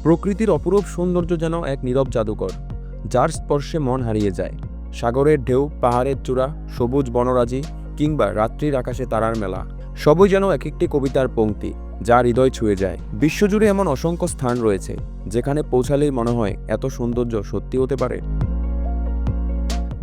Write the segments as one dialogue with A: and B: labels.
A: প্রকৃতির অপরূপ সৌন্দর্য যেন এক নীরব জাদুকর, যার স্পর্শে মন হারিয়ে যায়। সাগরের ঢেউ, পাহাড়ের চূড়া, সবুজ বনরাজি কিংবা রাত্রির আকাশে তারার মেলা, সবই যেন এক একটি কবিতার পংক্তি, যা হৃদয় ছুঁয়ে যায়। বিশ্বজুড়ে এমন অসংখ্য স্থান রয়েছে যেখানে পৌঁছালেই মনে হয় এত সৌন্দর্য সত্যি হতে পারে।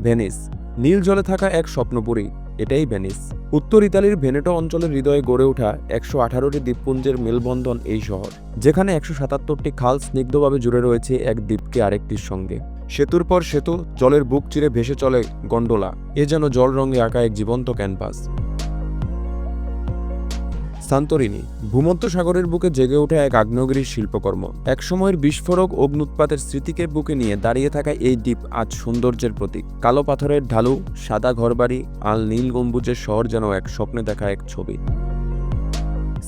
A: ভেনিস, নীল জলে থাকা এক স্বপ্নপুরী, এটাই ভেনিস। উত্তর ইতালির ভেনেটো অঞ্চলের হৃদয়ে গড়ে ওঠা 118টি দ্বীপপুঞ্জের মেলবন্ধন এই শহর, যেখানে 177টি খাল স্নিগ্ধভাবে জুড়ে রয়েছে এক দ্বীপকে আরেকটির সঙ্গে। সেতুর পর সেতু, জলের বুক চিরে ভেসে চলে গন্ডোলা, এ যেন জল রঙে আঁকা এক জীবন্ত ক্যানভাস। সান্তোরিনি, ভূমধ্য সাগরের বুকে জেগে ওঠা এক আগ্নেয়গিরির শিল্পকর্ম। একসময়ের বিস্ফোরক অগ্নুৎপাতের স্মৃতিকে বুকে নিয়ে দাঁড়িয়ে থাকা এই দ্বীপ আজ সৌন্দর্যের প্রতীক। কালো পাথরের ঢালু, সাদা ঘরবাড়ি আর নীল গম্বুজের শহর যেন এক স্বপ্নে দেখা এক ছবি।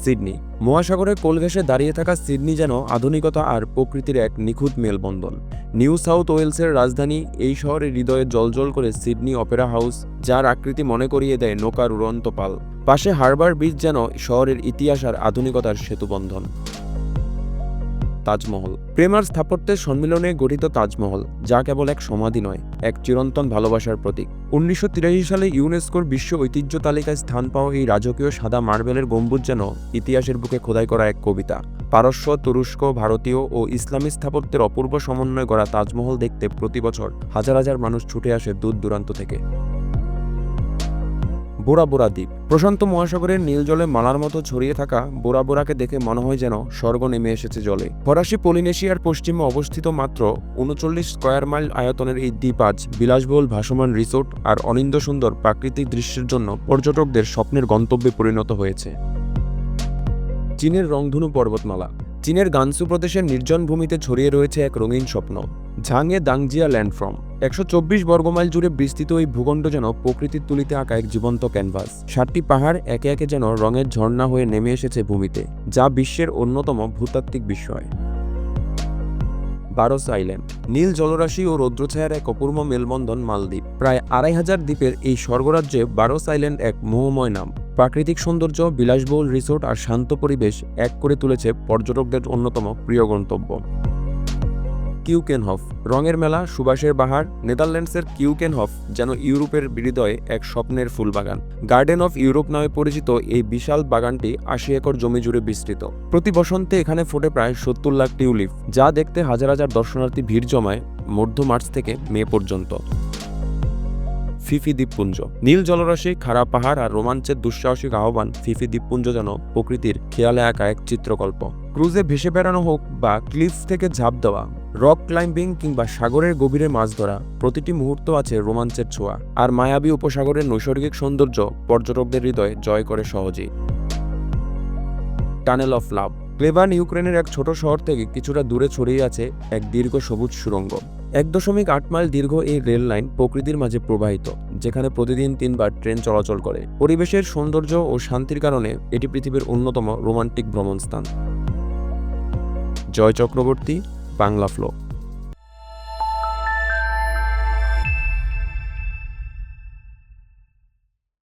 A: সিডনি, মহাসাগরের কোল ঘেঁষে দাঁড়িয়ে থাকা সিডনি যেন আধুনিকতা আর প্রকৃতির এক নিখুঁত মেলবন্ধন। নিউ সাউথ ওয়েলসের রাজধানী এই শহরের হৃদয়ে জ্বলজ্বল করে সিডনি অপেরা হাউস, যার আকৃতি মনে করিয়ে দেয় নৌকার উড়ন্ত পাল। পাশে হারবার বিচ যেন শহরের ইতিহাস আর আধুনিকতার সেতুবন্ধন। তাজমহল, প্রেম আর স্থাপত্যের সম্মিলনে গঠিত তাজমহল, যা কেবল এক সমাধি নয়, এক চিরন্তন ভালোবাসার প্রতীক। 1983 সালে ইউনেস্কোর বিশ্ব ঐতিহ্য তালিকায় স্থান পাওয়া এই রাজকীয় সাদা মার্বেলের গম্বুজ যেন ইতিহাসের বুকে খোদাই করা এক কবিতা। পারস্য, তুরস্ক, ভারতীয় ও ইসলামী স্থাপত্যের অপূর্ব সমন্বয়ে গড়া তাজমহল দেখতে প্রতি বছর হাজার হাজার মানুষ ছুটে আসে দূর দূরান্ত থেকে। বোরা বোরা দ্বীপ, প্রশান্ত মহাসাগরের নীল জলে মালার মতো ছড়িয়ে থাকা বোরা বোরাকে দেখে মনে হয় যেন স্বর্গ নেমে এসেছে জলে। ফরাসি পলিনেশিয়ার পশ্চিমে অবস্থিত মাত্র 39 স্কয়ার মাইল আয়তনের এই দ্বীপ আজ বিলাসবহুল ভাসমান রিসোর্ট আর অনিন্দ্য সুন্দর প্রাকৃতিক দৃশ্যের জন্য পর্যটকদের স্বপ্নের গন্তব্যে পরিণত হয়েছে। চীনের রংধনু পর্বতমালা, চীনের গানসু প্রদেশের নির্জন ভূমিতে ছড়িয়ে রয়েছে এক রঙিন স্বপ্ন। ঝাংয়ে দাংজিয়া ল্যান্ডফর্ম, 124 বর্গমাইল জুড়ে বিস্তৃত এই ভূখণ্ড যেন প্রকৃতির তুলিতে আঁকা এক জীবন্ত ক্যানভাস। 7টি পাহাড় একে একে যেন রঙের ঝর্ণা হয়ে নেমে এসেছে ভূমিতে, যা বিশ্বের অন্যতম ভূতাত্ত্বিক বিস্ময়। বারোস আইল্যান্ড, নীল জলরাশি ও রৌদ্রছায়ার এক অপূর্ব মেলবন্ধন মালদ্বীপ। প্রায় 2500 দ্বীপের এই স্বর্গরাজ্যে বারোস আইল্যান্ড এক মোহময় নাম। প্রাকৃতিক সৌন্দর্য, বিলাসবহুল রিসোর্ট আর শান্ত পরিবেশ এক করে তুলেছে পর্যটকদের অন্যতম প্রিয় গন্তব্য। কিউকেনহফ, রঙের মেলা, সুবাসের বাহার, নেদারল্যান্ডসের কিউকেনহফ যেন ইউরোপের হৃদয়ে এক স্বপ্নের ফুলবাগান। গার্ডেন অফ ইউরোপ নামে পরিচিত এই বিশাল বাগানটি 80 একর জমি জুড়ে বিস্তৃত। প্রতি বসন্তে এখানে ফোটে প্রায় 70 লাখ টিউলিপ, যা দেখতে হাজার হাজার দর্শনার্থী ভিড় জমায় মধ্য মার্চ থেকে মে পর্যন্ত। ফিফি দ্বীপপুঞ্জ, নীল জলরাশি, খাড়া পাহাড় আর রোমাঞ্চের দুঃসাহসিক আহ্বান। ফিফি দ্বীপপুঞ্জ যেন প্রকৃতির খেয়ালে আঁকা এক চিত্রকল্প। ক্রুজে ভেসে বেড়ানো হোক বা ক্লিফ থেকে ঝাঁপ দেওয়া, রক ক্লাইম্বিং কিংবা সাগরের গভীরে মাছ ধরা, প্রতিটি মুহূর্ত আছে রোমাঞ্চের ছোঁয়া। আর মায়াবী উপসাগরের নৈসর্গিক সৌন্দর্য পর্যটকদের হৃদয় জয় করে সহজেই। টানেল অফ লাভ, ক্লেভান ইউক্রেনের এক ছোট শহর থেকে কিছুটা দূরে ছড়িয়ে আছে এক দীর্ঘ সবুজ সুড়ঙ্গ। 1.8 মাইল দীর্ঘ এই রেল লাইন প্রকৃতির মাঝে প্রবাহিত, যেখানে প্রতিদিন 3 বার ট্রেন চলাচল করে। পরিবেশের সৌন্দর্য ও শান্তির কারণে এটি পৃথিবীর অন্যতম রোমান্টিক ভ্রমণস্থান। জয় চক্রবর্তী, বাংলা ফ্লো।